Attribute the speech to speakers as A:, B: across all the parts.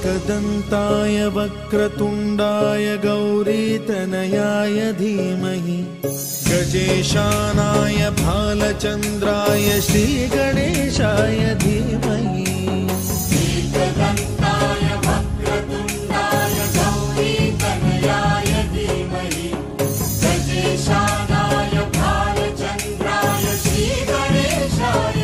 A: एकदन्ताय वक्रतुण्डाय गौरीतनयाय धीमहि गजेशानाय भालचन्द्राय श्रीगणेशाय धीमहि।
B: एकदन्ताय वक्रतुण्डाय गौरीतनयाय धीमहि गजेशानाय भालचन्द्राय श्रीगणेशाय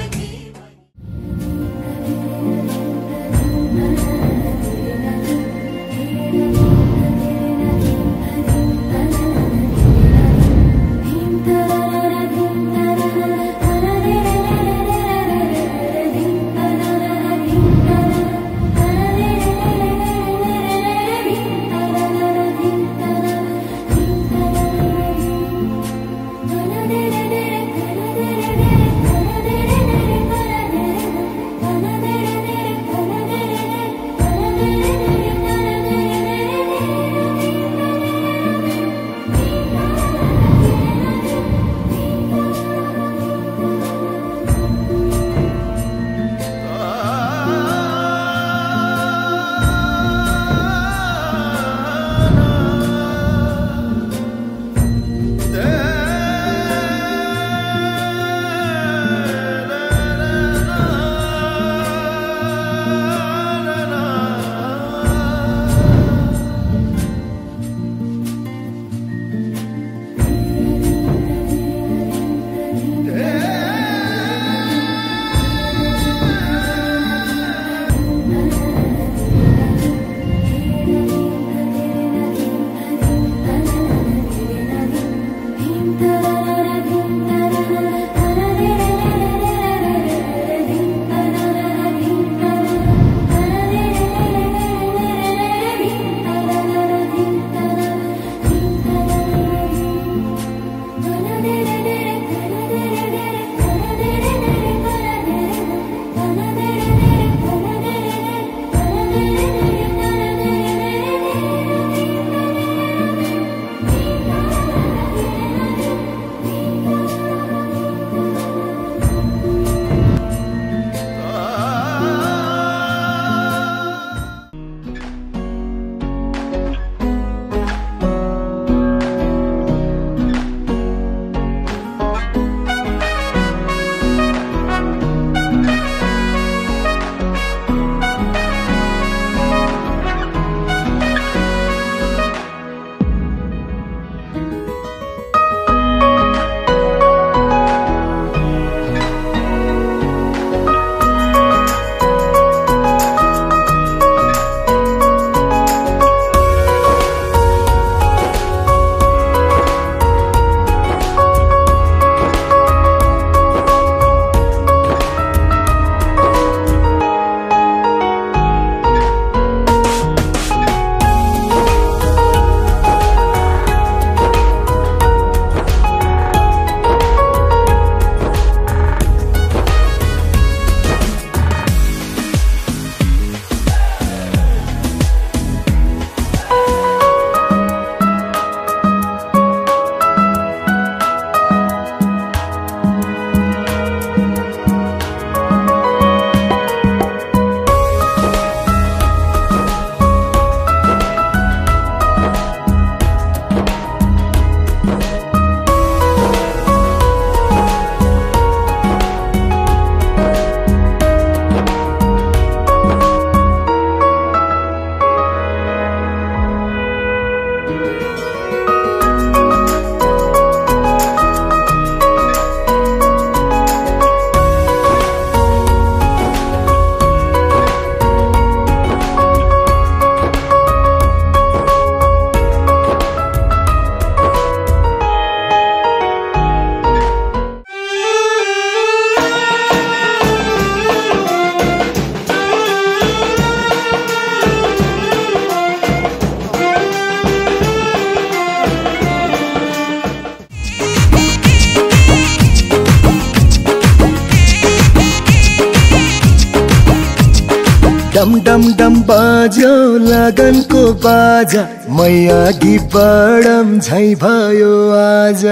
C: डम डम डम बाज्यो लगनको बाजा मैया गि बडम झै भयो आज।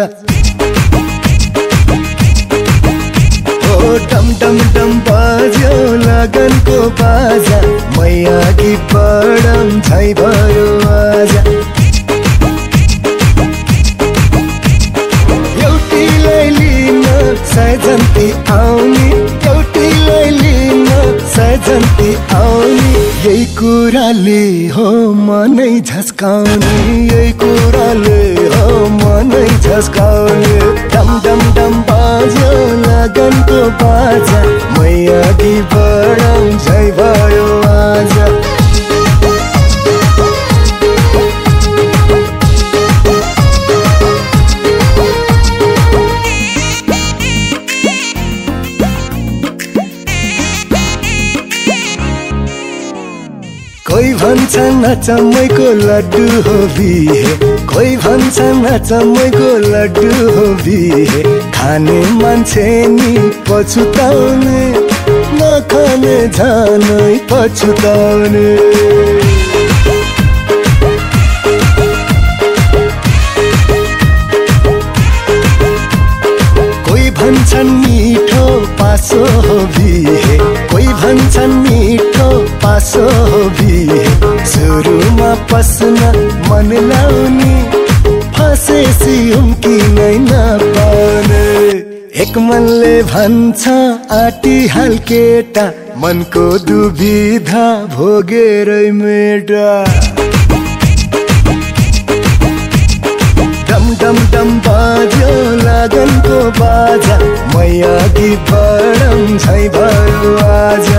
C: ओ डम डम डम बाज्यो लगनको बाजा मैया गि पढम झै भयो आज एउटीलाई लिन सजन्ती आउने एउटीलाई लिन सजन्ती आउने यही कुराले हो मनै झस्काउने यही कुराले हो मनै झस्काउने डम डम डम बाज्यो लगनको बाजा मै अघि बढम झै भयो आज कोही भन्छन् अचम्मैको लड्डु हो बिहे कोही भन्छन् अचम्मैको लड्डु हो बिहे खाने मान्छे नि पछुताउने नखाने झनै पछुताउने कोही भन्छन् मिठो पासो हो बिहे कोही भन्छन् मिठो पासो हो बिहे सुरुमा पस्न मन लाउने फसेसी उम्किनै नपाउने एक मनले भन्छ आटी हाल केटा मनको दुविधा भोगेरै मेटा डम डम डम बाज्यो लगनको बाजा मै अघि बढम झै भयो आज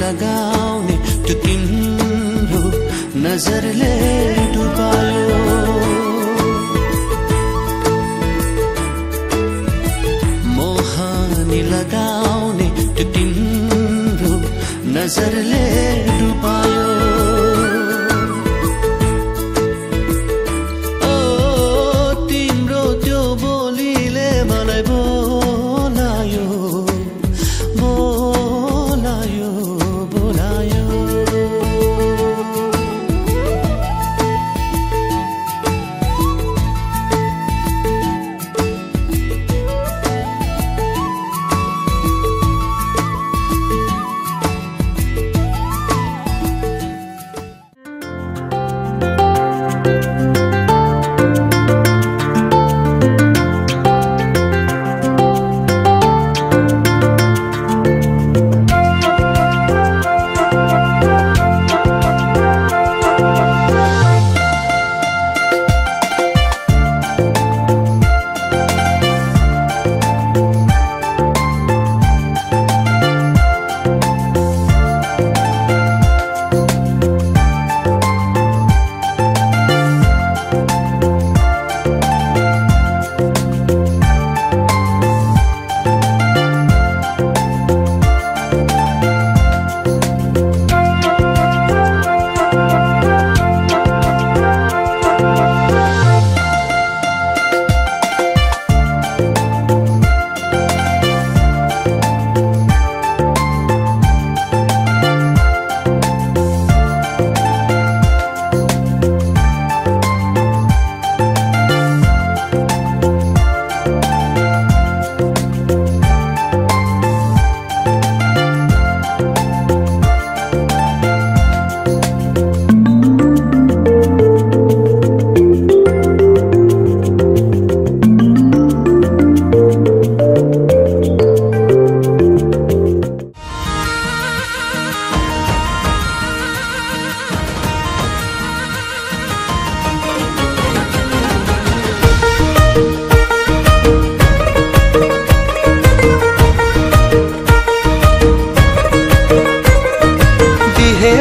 D: लगाउने त्यो तिम्रो नजरले डुबायो मोहनी लगाउने त्यो तिम्रो नजरले डुबायो ओ तिम्रो त्यो बोलीले मलाई बोलायो बोलायो बोलायो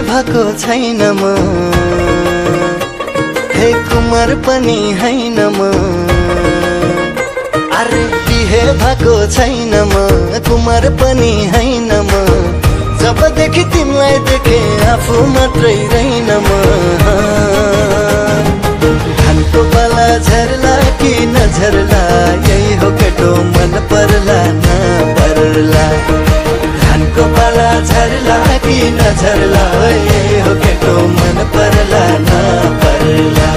E: भएको छैन म हे कुमार पनि हैन म अरे बिहे भएको छैन म कुमार पनि हैन म जबदेखि तिमीलाई देखे आफू मात्रै रहेन म धानको बाला झर्ला कि नझर्ला यही हो केटो मन पर्ला न पर्ला धानको बाला झर्ला कि नझर्ला यही हो केटो मन पर्ला न पर्ला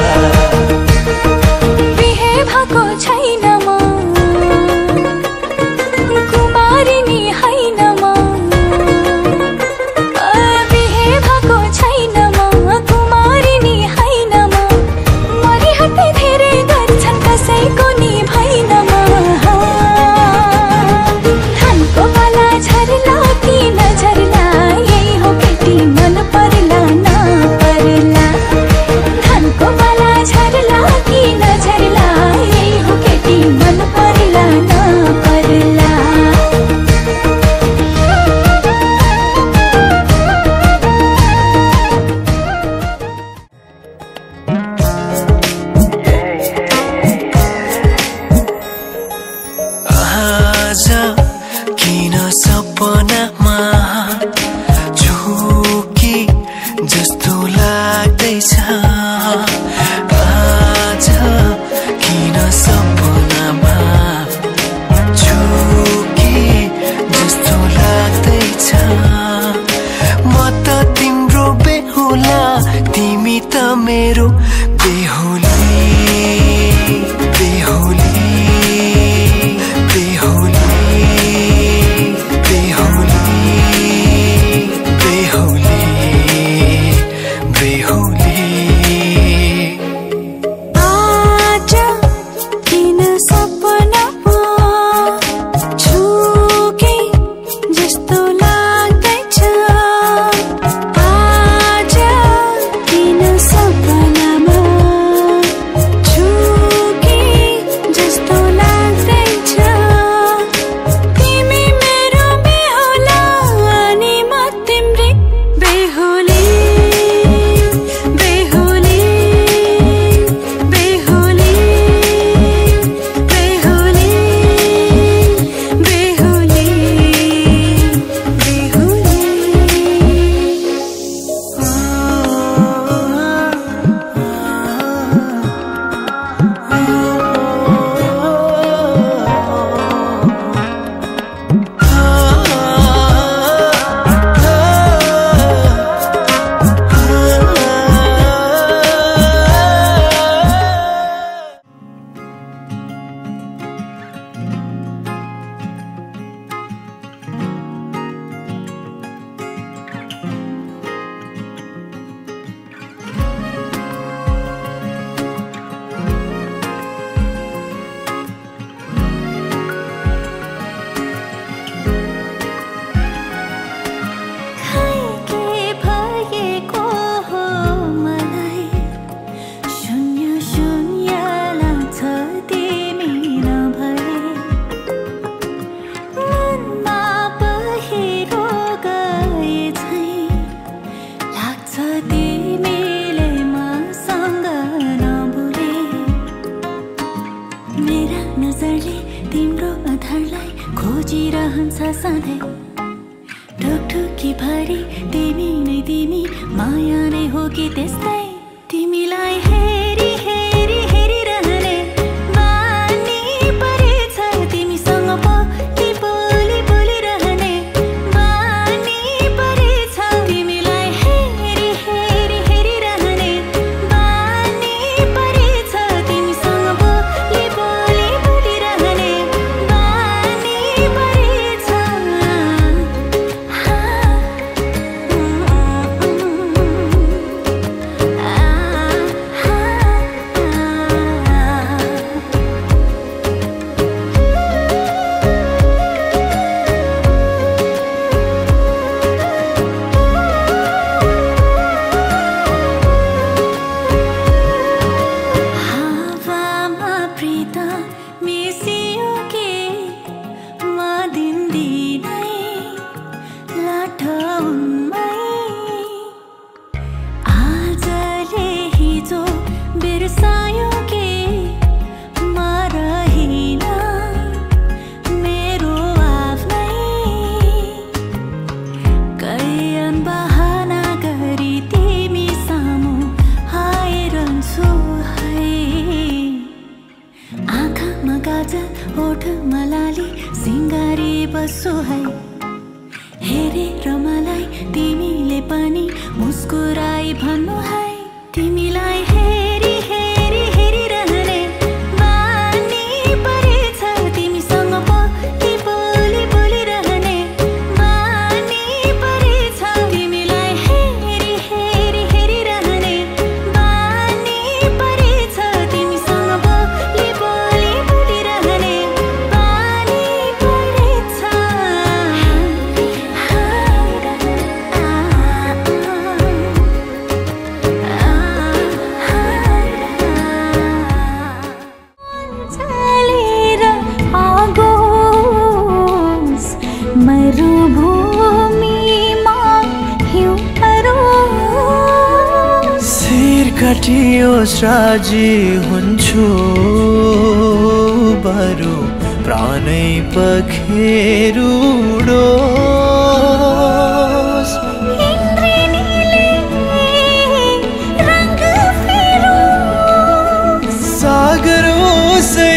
F: बिहे भएको छैन म कुमारिनी हैन म बिहे भएको छैन म कुमारिनी हैन म मरिहट्टे धेरै गर्छन् कसैको नि भइन म धानको बाला झर्ला कि नझर्ला यही हो केटी मन पर्ला न पर्ला धानको बाला झर्ला कि नझर्ला यही हो केटी मन पर्ला न पर्ला
D: आज किन सपनामा झुकी जस्तो लाग्दैछ आज किन सपनामा झुकी जस्तो लाग्दैछ म त तिम्रो बेहुला तिमी त मेरो बेहुली बेहुली बेहुली बेहुली बेहुली
F: आज किन सपनामा झुके जस्तो लाग्दैछ आज किन सपनामा झुके जस्तो लाग्दैछ तिमी मेरो बेहुला अनि म तिम्रै कि भरि तिमी नै तिमी माया नै हो कि त्यस्तै तिमीलाई हेरी हेरी हेरिरहने बानी परेछ तिमीसँग बोली बोली बोलिरहने बानी परेछ तिमीलाई हेरी हेरी हेरिरहने बानी परेछ तिमीसँग बोली बोली बोलिरहने बानी परेछ हावामा प्रीत मिसियो के म दिनदिनै लाटौमै आजले हिजो बिर्सायो के म रहिन मेरो आफ्नै कैयन बहाना गरी तिमी सामु आइरहन्छु है आँखामा काजल ओठमा लाली सिँगारी बस्छु है हेरेर मलाई तिमीले पनि मुस्कुराई भन्नु है तिमीलाई हेरी हेरी हेरिरहने बानी परेछ तिमीसँग बोली बोली बोलिरहने बानी परेछ तिमीलाई हेरी हेरी हेरिरहने बानी परेछ तिमीसँग बोली बोली बोलिरहने बानी परेछ चलेर आगोस् मरुभूमिमा हिउँ परोस्
D: शिर काटियोस् राजी हुन्छु बरु प्राणै पखेरुडोस्
F: इन्द्रेणीले रंग फेरोस्
D: सागर ओसै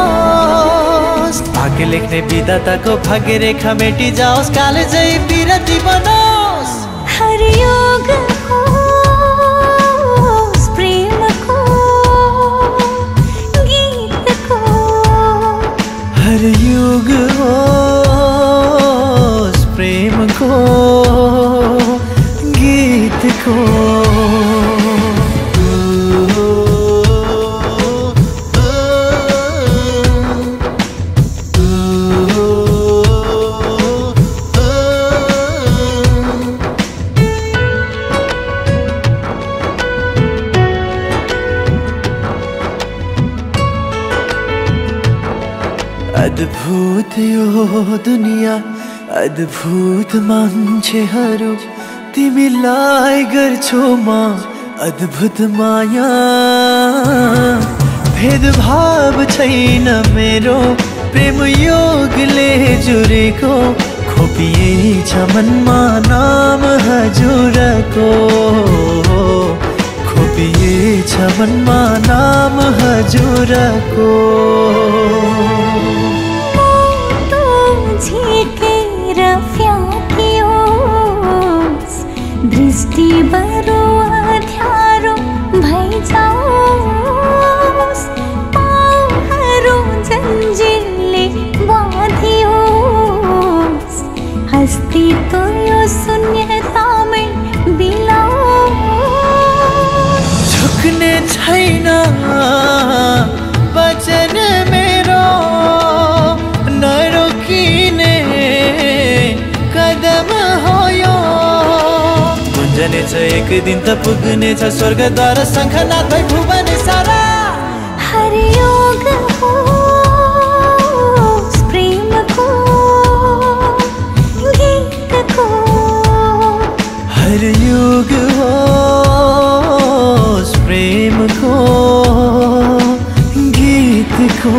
D: सुकिजाओस् भाग्य लेख्ने विधाताको भाग्य रेखा मेटी जाओस् कालेजै बिरती बनोस्
F: हरियोग होस् प्रेमको गीतको
D: हर युग होस् प्रेमको गीतको अद्भुत यो दुनिया अद्भुत मान्छेहरू तिमीलाई गर्छु म अद्भुत माया भेदभाव छैन मेरो प्रेम योगले जुरेको खोपिएछ मनमा नाम हजुरको खोपिएछ मनमा नाम हजुरको
F: झिकेर फ्याँकियोस् दृष्टि बरु अँध्यारो भइजाओस् पाउहरू जन्जिरले बाँधियोस् अस्तित्व यो शून्यतामै बिलाओस्
D: झुक्ने छैन वचन मेरो नरोकिने कदम हो यो गुन्जनेछ एक दिन त पुग्नेछ स्वर्गद्वार शङ्खनाथ भई भुवन सारा
F: हरियोग होस् प्रेमको गीतको
D: हर युग होस् प्रेमको गीतको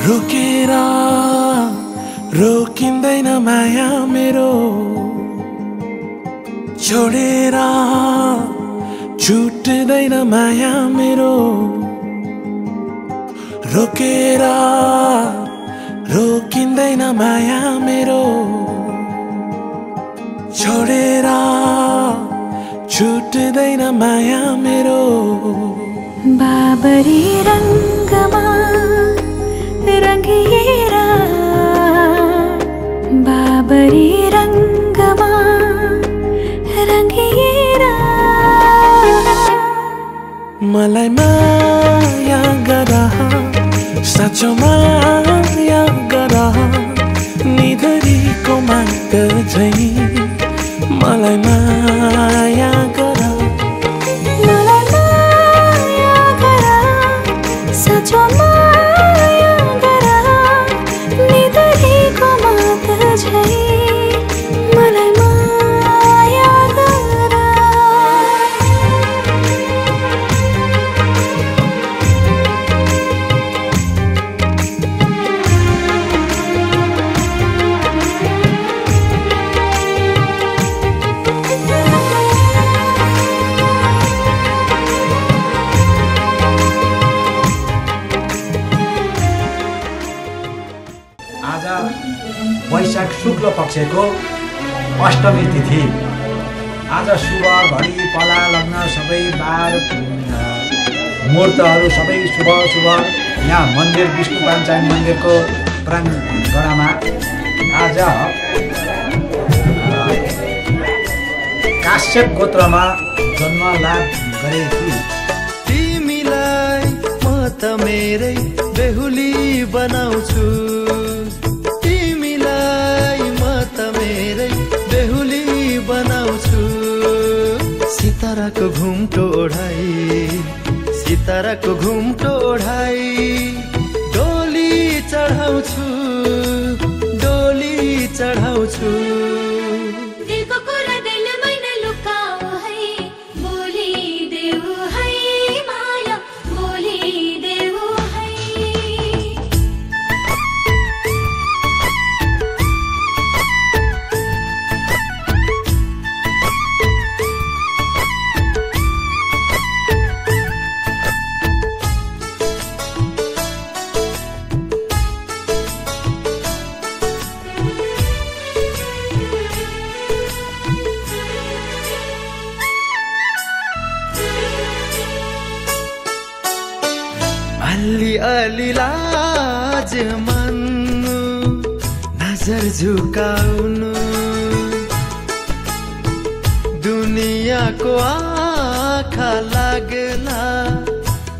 G: रोकेर रोकिँदैन माया मेरो छोडेर छुट्दैन माया मेरो रोकेर रोकिँदैन माया मेरो छोडेर छुट्दैन माया मेरो
F: बाबरी रङ्गमा रङ्गिएर बाबरी रङ्गमा रङ्गिएर
G: मलाई माया गर साँचो माया गर निधरीको माग झै मलाई माया गर
F: मलाई माया गर साँचो माया गर निधरीको माग झै मलाई माया गर
H: वैशाख शुक्ल पक्षको अष्टमी तिथि आज शुभ घडी पला लग्न सबै बार मुहुर्तहरू सबै शुभ शुभ यहाँ मन्दिर विष्णु पाञ्चायन मन्दिरको प्राङ्गणमा आज काश्यप गोत्रमा जन्म लाभ गरेकी
A: तिमीलाई म त मेरै बेहुली बनाउँछु सिताराको घुम्टो ओढाई सिताराको घुम्टो ओढाई डोली चढाउँछु डोली चढाउँछु
F: दिलको कुरा दिलमै नलुकाऊ है बोलिदेऊ है माया बोलिदेऊ है
A: अलि अलि लाज मान्नु नजर झुकाउनु दुनियाँको आँखा लाग्ला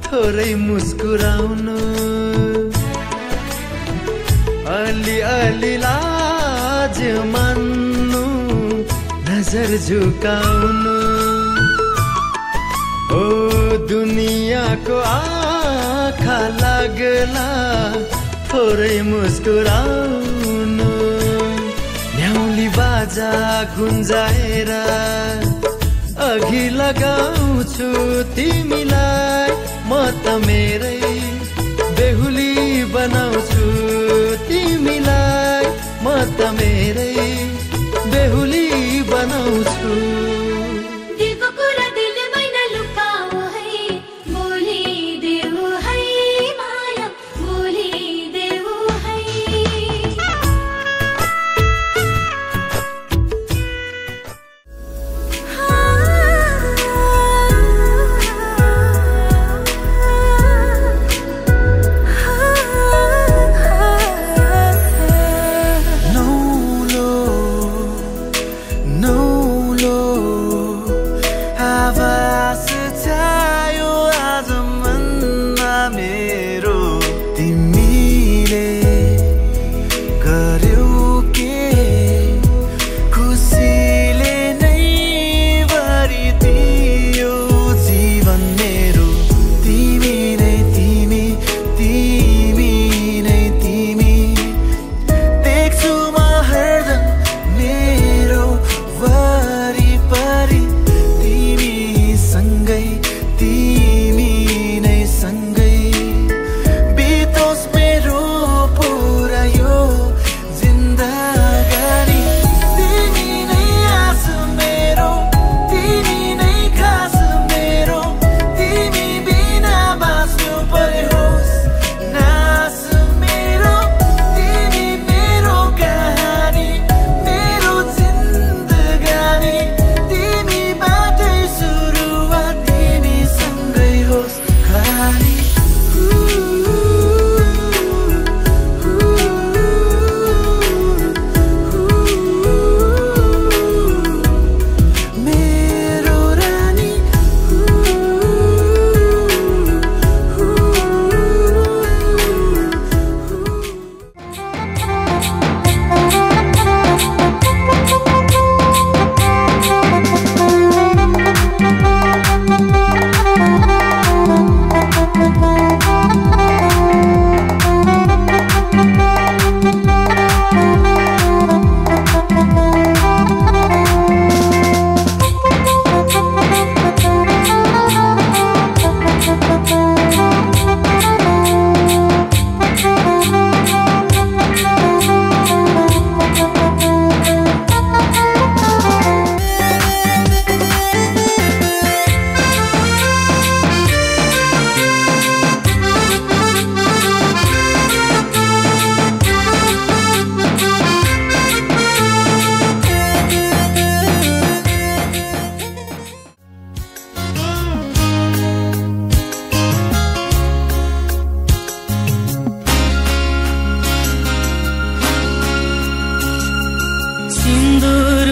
A: थोरै मुस्कुराउनु अलि अलि लाज मान्नु नजर झुकाउनु ओ दुनियाँको आँखा लाग्ला थोरै मुस्कुराउनु न्याउली बाजा गुन्जाएर अघि लगाउँछु तिमीलाई म त मेरै बेहुली बनाउँछु तिमीलाई म त मेरै बेहुली बनाउँछु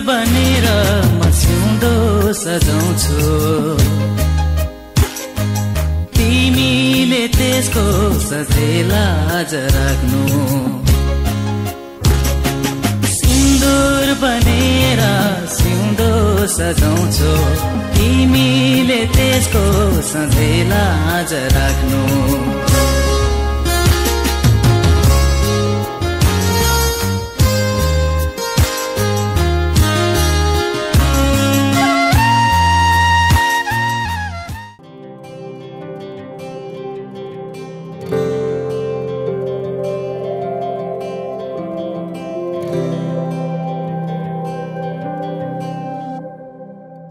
D: बनेर म सिउँदो सजाउँछु तिमीले त्यसको सजेला आज राख्नु सिन्दुर बनेर सिउँदो सजाउँछु तिमीले त्यसको सजेला आज राख्नु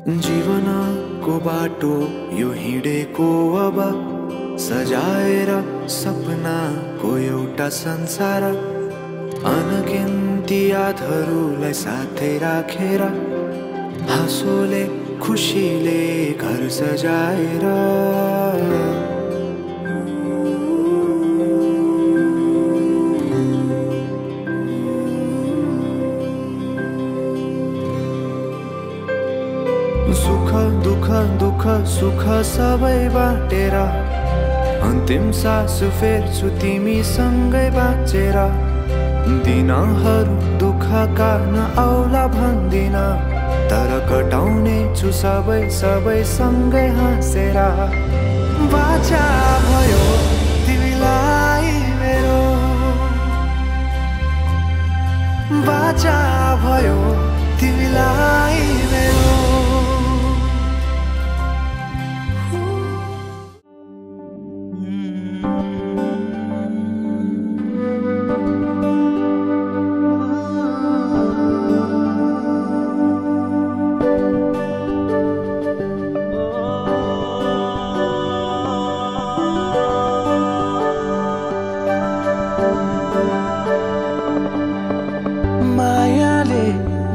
G: जीवनको बाटो यो हिँडेको अब सजाएर सपनाको एउटा संसार अनगिन्ती यादहरूलाई साथै राखेर हाँसोले खुसीले घर सजाएर सुख दुःख दुःख सुख सबै बाटेर अन्तिम सास फेर्छु तिमीसँगै बाँचेर दिनहरू दुःखका नआउला भन्दिन तर कटाउने छु सबै सबै सँगै हाँसेर बाचा भयो तिमीलाई मेरो बाचा भयो तिमीलाई मेरो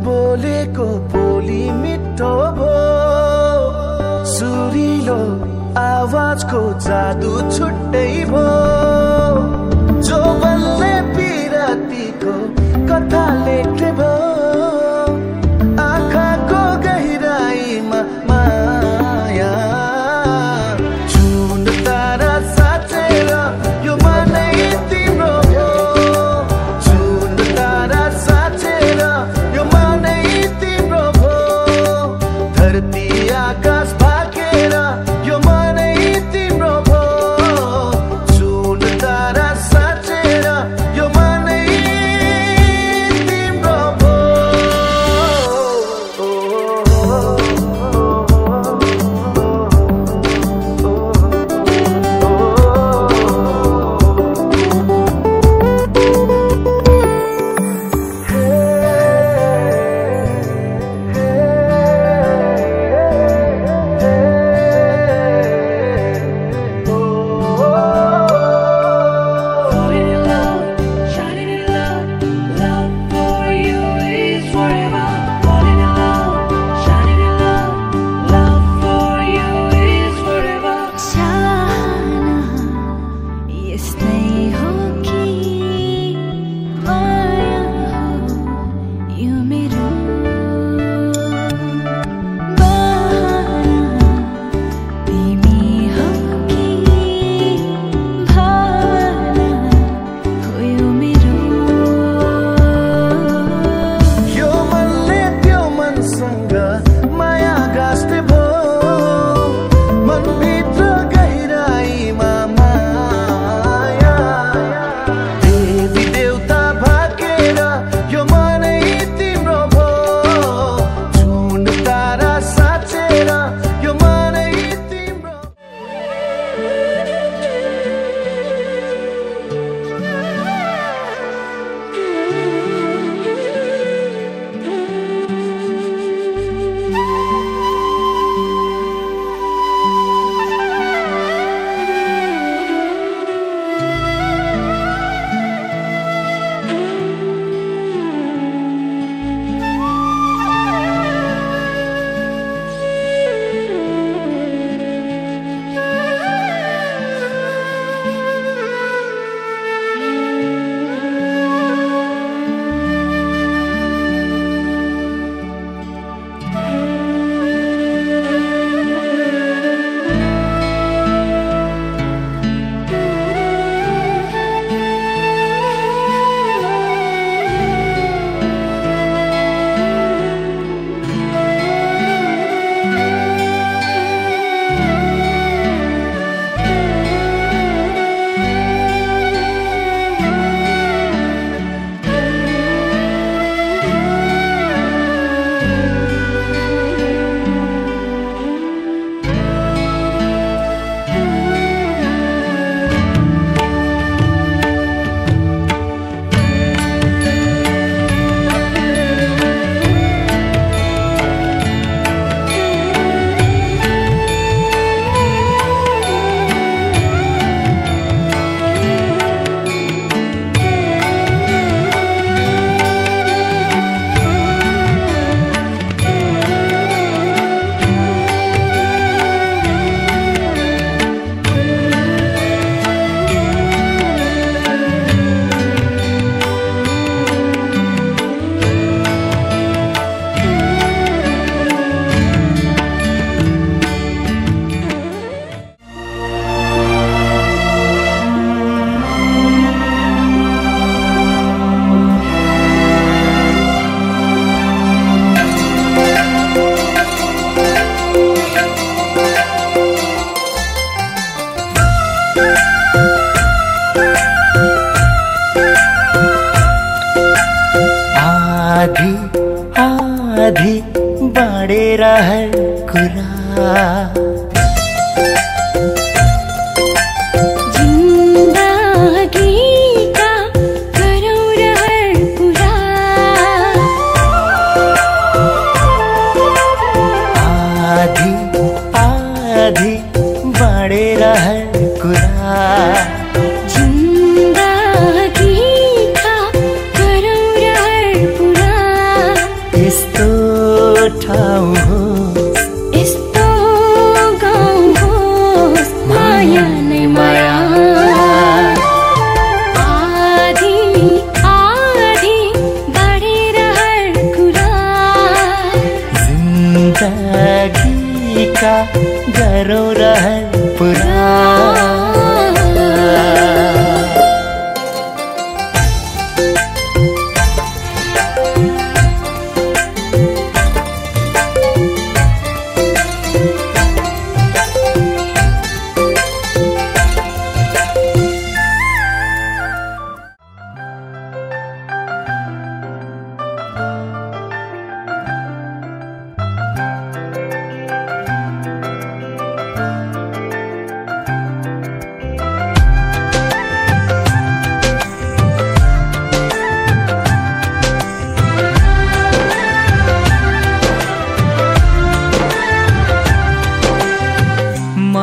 G: बोलेको बोली मिठो भो सुरिलो आवाजको जादु छुट्टै भो जो बल्ले पिरातीको कथा लेखे भो आँखाको गहिराईमा माया जुन तारा साँचेर यो मनै तिम्रो भो जुन तारा साँचेर यो मनै तिम्रो भो धरती आकाश भागेर यो मनै तिम्रो भो जुन
C: आधी आधी बाँडेर हर कुरा गरौँ रहर पुरा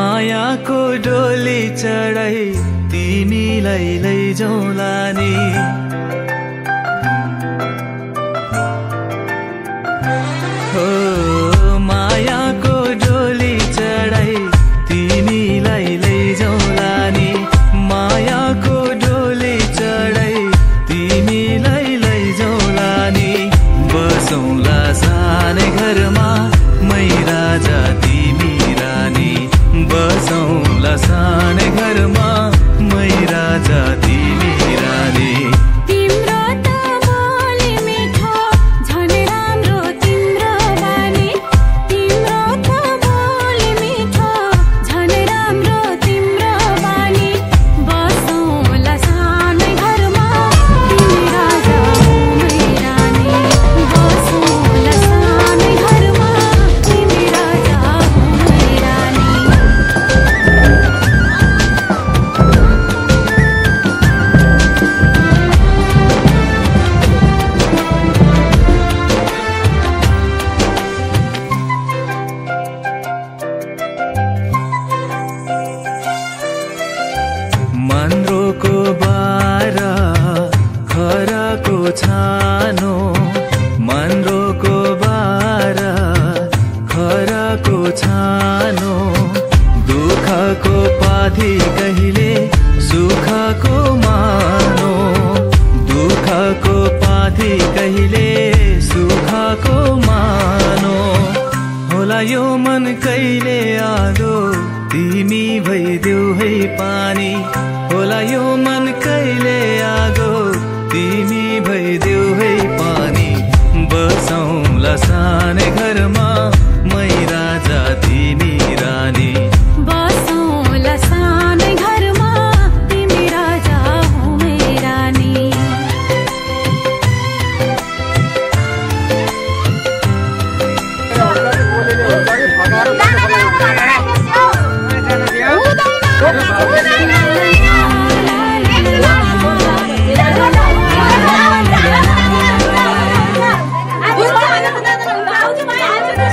F: Hãy subscribe cho kênh Ghiền Mì Gõ để không bỏ lỡ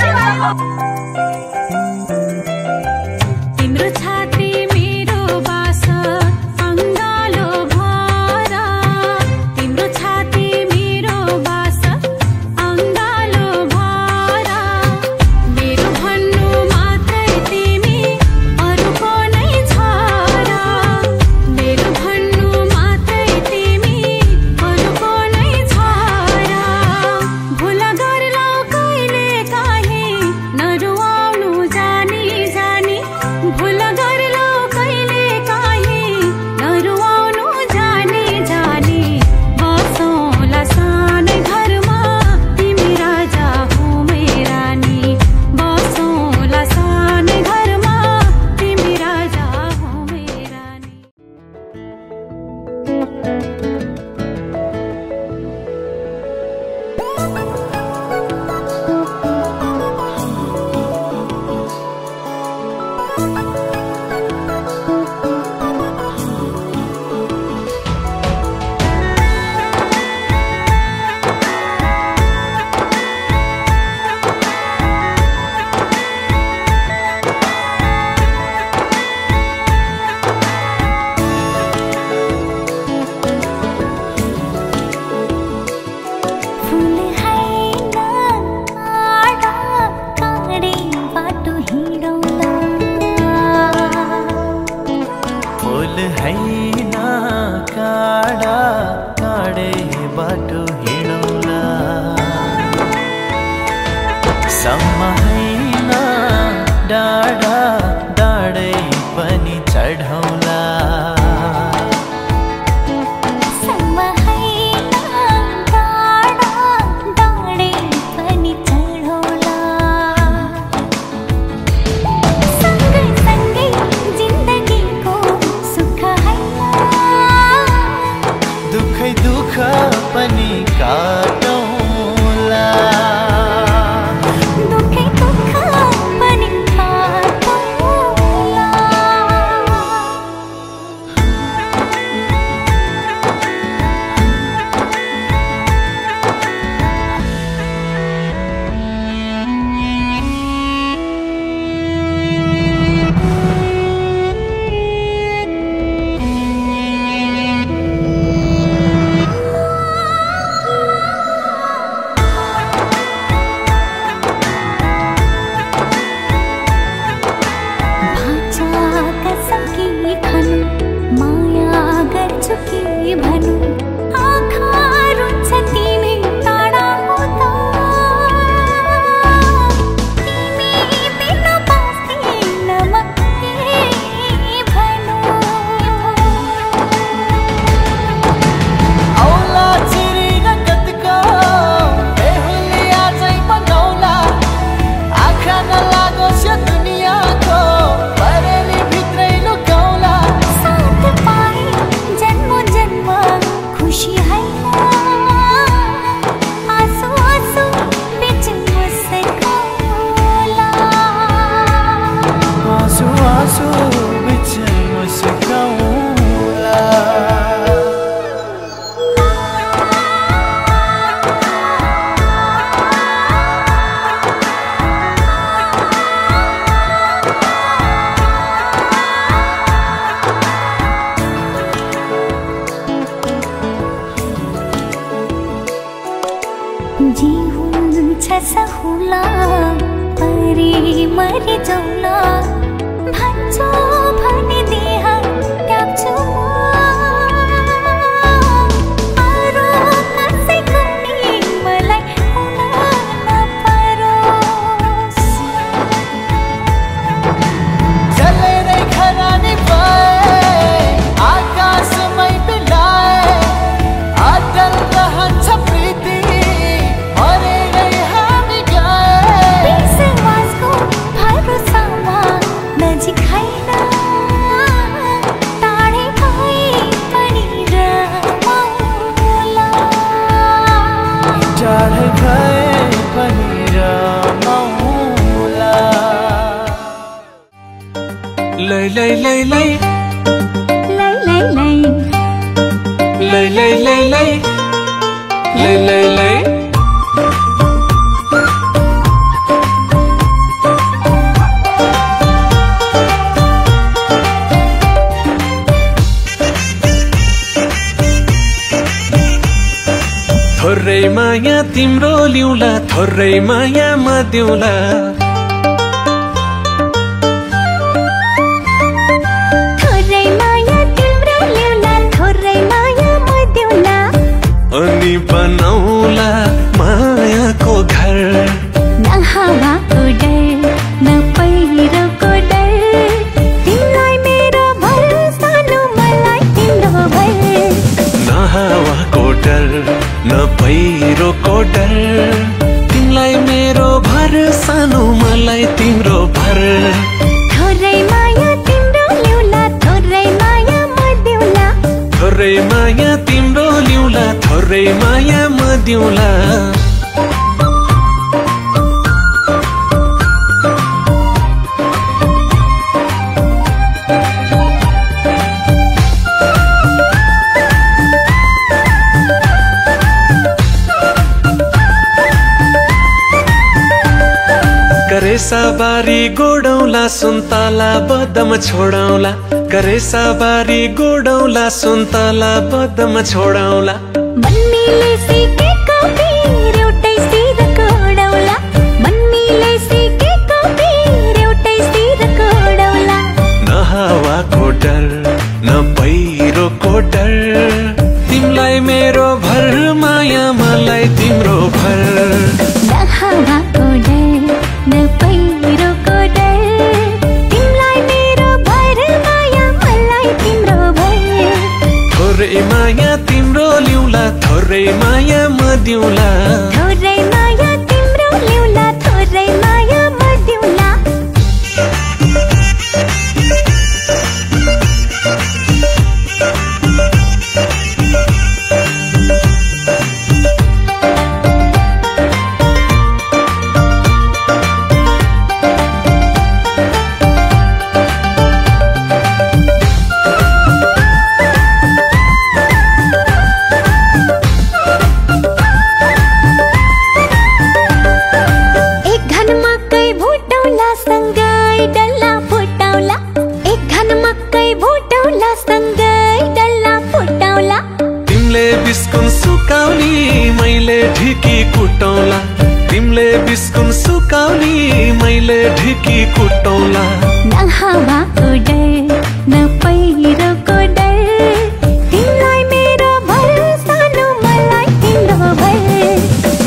F: फुल हैन काँडा काँडे बाटो हिँडौला
D: फुल हैन काँडा काँडे बाटो हिँडौला सम्म हैन डाँडा डाँडै पनि चढौला
F: सम्म हैन डाँडा डाँडै पनि चढौला सँगसँगै जिन्दगीको सुख हैन
D: दुखै दुख पनि काटौला
F: दुखै दुख पनि काटौला भाचा कसम की खनु माया गर्छु कि भनु आँखा रुन्छ तिमी टाढा हुँदा तिमी बिन बस्दिन म के भनु
D: औला चिरिन कतिको बेहुलिया चाहिँ बनाउला आँखा नलागोस् यो दुनियाँको परेली भित्रै लुकाउला
F: साथ पाए जन्म जन्म खुसी हैन आँसु आँसु बिच मुस्काउला
D: आँसु आँसु बिच मुस्काउला
F: जी हुन्छ सहुला परे मरि जाउला भन्छौ भने देह त्याग्छु अरू कसैको नि मलाई हुन नपरोस्
D: जलेरै खरानी भए आकाशमै बिलाए अटल रहन्छ प्रीति मरेरै हामी गए
F: विश्वासको भरोसामा नजिक हैन टाढै भए पनि रमाउला
D: टाढै भए पनि रमाउला
I: लै लै लै लै
F: लै लै लै
I: लै लै लै लै लै लै लै थोरै माया तिम्रो लिउला थोरै माया म दिउला
F: थोरै माया तिम्रो ल्याउला थोरै माया म देउला
I: अनि बनाउला मायाको घर
F: न हावाको डर न पहिरोको डर तिमीलाई मेरो भर सानो मलाई तिम्रो भर
I: न हावाको डर न पहिरोको डर तिमीलाई मेरो भर सानो मलाई तिम्रो भर
F: थोरै माया तिम्रो ल्याउला थोरै माया म देउला
I: थोरै माया तिम्रो लिउला थोरै माया म दिउला करेसाबारी गोडौला सुन्तला बदम छोडौला करेसाबारी गोडौला सुन्तला बदम छोडौला
F: बन्नीले सिकेको पिर
I: मदिउला
F: थोरै माया तिम्रो ल्याउला थोरै माया मदिउला
I: बिस्कुन सुकाउनी मैले ढिकी कुटौला तिमीले बिस्कुन सुकाउनी मैले ढिकी कुटौला
F: न हावाको डर न पहिरोको डर तिमीलाई मेरो भर सानो मलाई तिम्रो भर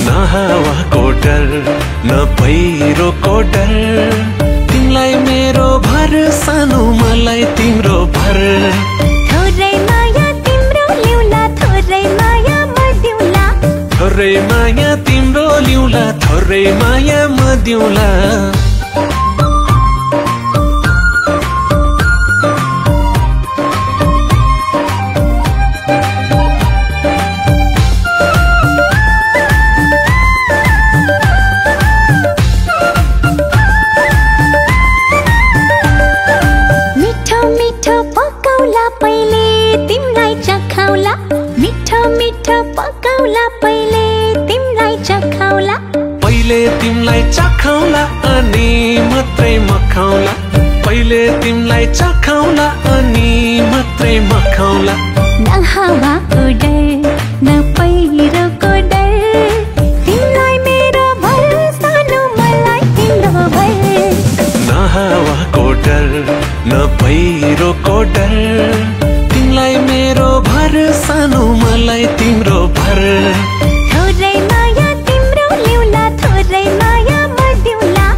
I: न हावाको डर न पहिरोको डर तिमीलाई मेरो भर सानो मलाई तिम्रो भर
F: थोरै माया तिम्रो ल्याउला थोरै माया मदिउला
I: थोरै माया तिम्रो ल्याउला थोरै माया मदिउला तिमलाई चखाउला अनि मात्रै मखाउला पहिले तिमलाई चखाउला अनि मात्रै मखाउला
F: न हावाको डर न पहिरोको डर तिमीलाई मेरो भर सानो मलाई तिम्रो भर
I: न हावाको डर न पहिरोको डर तिमीलाई मेरो भर सानो मलाई तिम्रो भर
F: थोरै माया तिम्रो ल्याउला थोरै माया मदिउला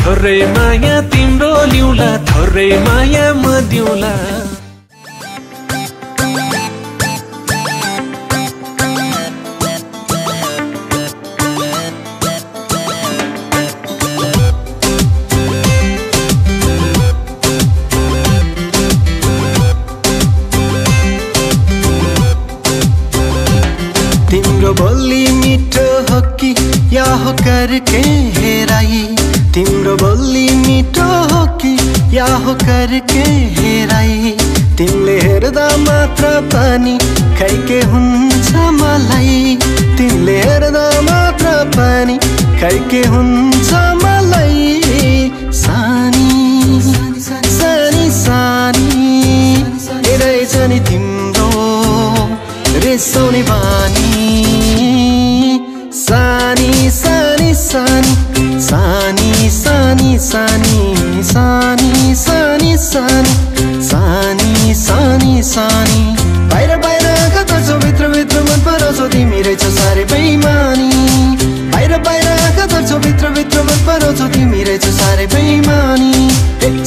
I: थोरै माया तिम्रो ल्याउला थोरै माया मदिउला
C: तिम्रो बोली मिठो हो कि या हो करके हेराई तिम्रो बोली मिठो हो कि या हो करके हेराई तिमीले हेर्दा मात्र पनि खैके हुन्छ मलाई तिमीले हेर्दा मात्र पनि खैके हुन्छ मलाई सानी सानी सानी रहेछ नि तिम्रो रिसाउने बानी सानी सानी सानी सानी सानी सानी सानी सानी सानी सानी सानी सानी बाहिर बाहिर आँखा तर्छौ भित्र भित्र मन पराउँछौ तिमी रहेछौ साह्रै बेइमानी बाहिर बाहिर आँखा तर्छौ भित्र भित्र मन पराउँछौ तिमी रहेछौ साह्रै बेइमानी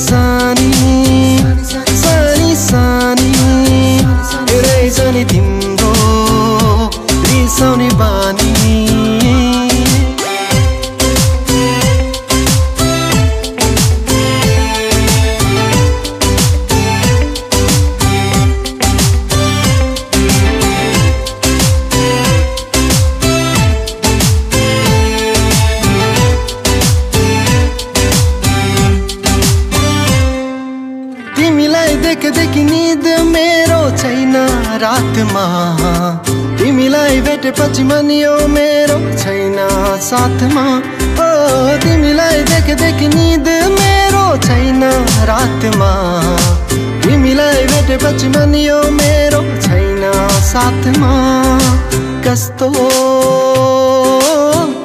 C: सानी सानी सानी रहेछ नि तिम्रो रिसाउने बानी देखि निद मेरो छैन रातमा तिमीलाई भेटेपछि मनियो मेरो छैन साथमा ओ तिमीलाई देखि निद मेरो छैन रातमा तिमीलाई भेटेपछि मनियो मेरो छैन साथमा कस्तो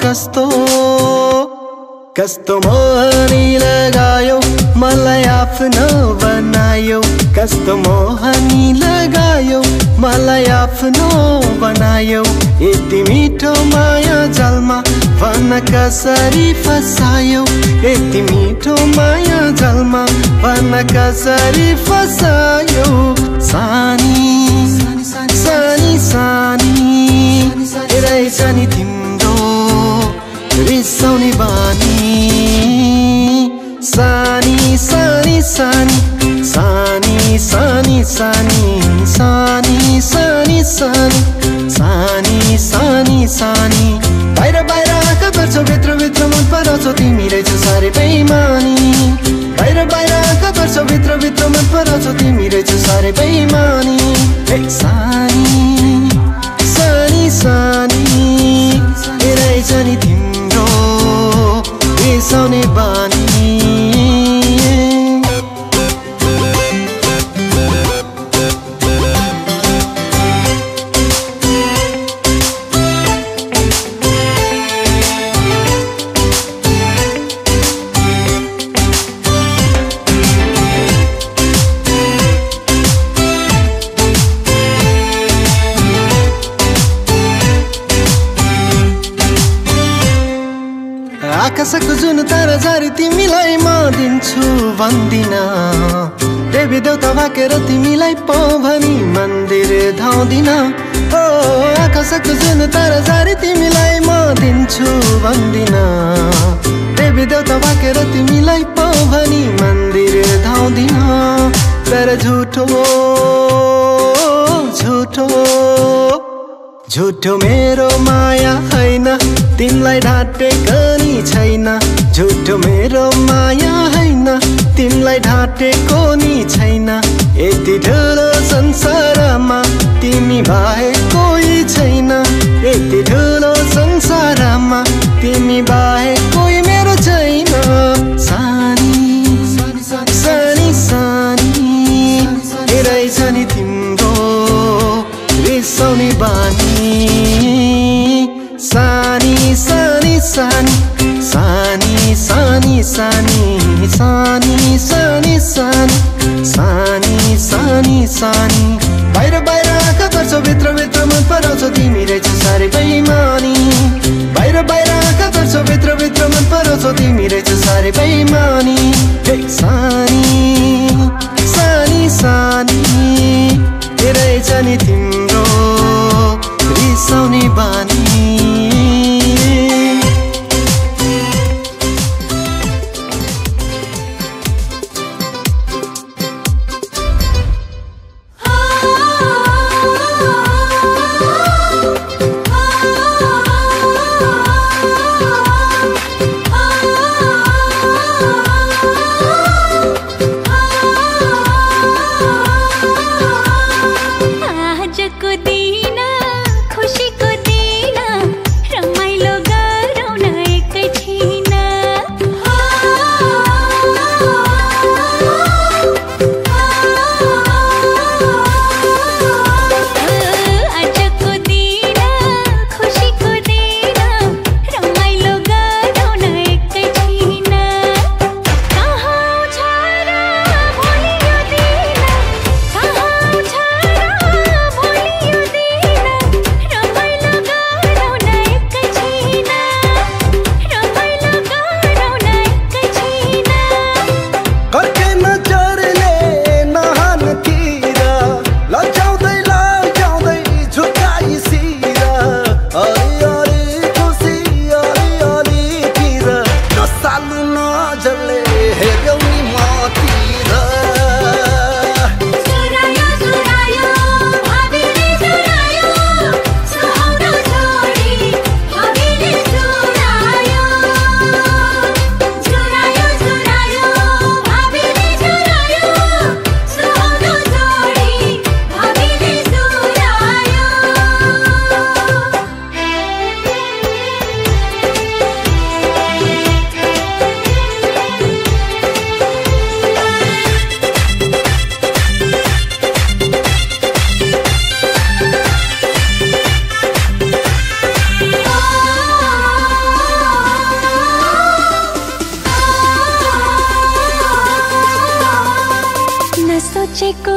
C: कस्तो कस्तो मोहनी लगायो मलाई आफ्नो बनायो कस्तो मोहनी लगायो मलाई आफ्नो बनायो यति मिठो माया जलमा भन्न कसरी फसायो यति मिठो माया जलमा भन्न कसरी फसायो सानी सानी सानी रहेछ नि तिम्रो रिसाउने बानी सानी सानी सानी सानी सानी सानी सानी सानी सानी सानी सानी सानी बाहिर बाहिर आँखा गर्छौ भित्र भित्र मन पराउँछौ तिमी रहेछ साह्रै बेइमानी बाहिर बाहिर आँखा गर्छौ भित्र भित्र मन पराउँछौ तिमी रहेछ साह्रै बेइमानी सानी सानी सानी रहेछ नि तिम्रो रिसाउने बानी आकाशको जुन तारा झारी तिमीलाई म दिन्छु भन्दिन देवी देउता भाकेर तिमीलाई पाउ भनी मन्दिर धाउँदिन ओ आकाशको जुन तारा झारी तिमीलाई म दिन्छु भन्दिन देवी देउता भाकेर तिमीलाई पाउ भनी मन्दिर धाउँदिन तर झुठो झुठो झुठो मेरो माया हैन तिमीलाई ढाँटेको नि छैन झुठो मेरो माया हैन तिमीलाई ढाँटेको नि छैन यति ठुलो संसारमा तिमी बाहेक कोही छैन यति ठुलो संसारमा तिमी बाहेक कोही मेरो छैन सानी सानी सानी रहेछ नि तिम्रो रिसाउने बानी सानी सानी सानी सानी सानी सानी सानी सानी सानी सानी सानी सानी बाहिर बाहिर आँखा गर्छौ भित्र भित्र मन पराउँछौ तिमी रहेछ साह्रै बेइमानी बाहिर बाहिर आँखा गर्छौ भित्र भित्र मन पराउँछौ तिमी रहेछ साह्रै बेइमानी सानी सानी सानी रहेछ नि तिम्रो रिसाउने बानी
F: सोचेको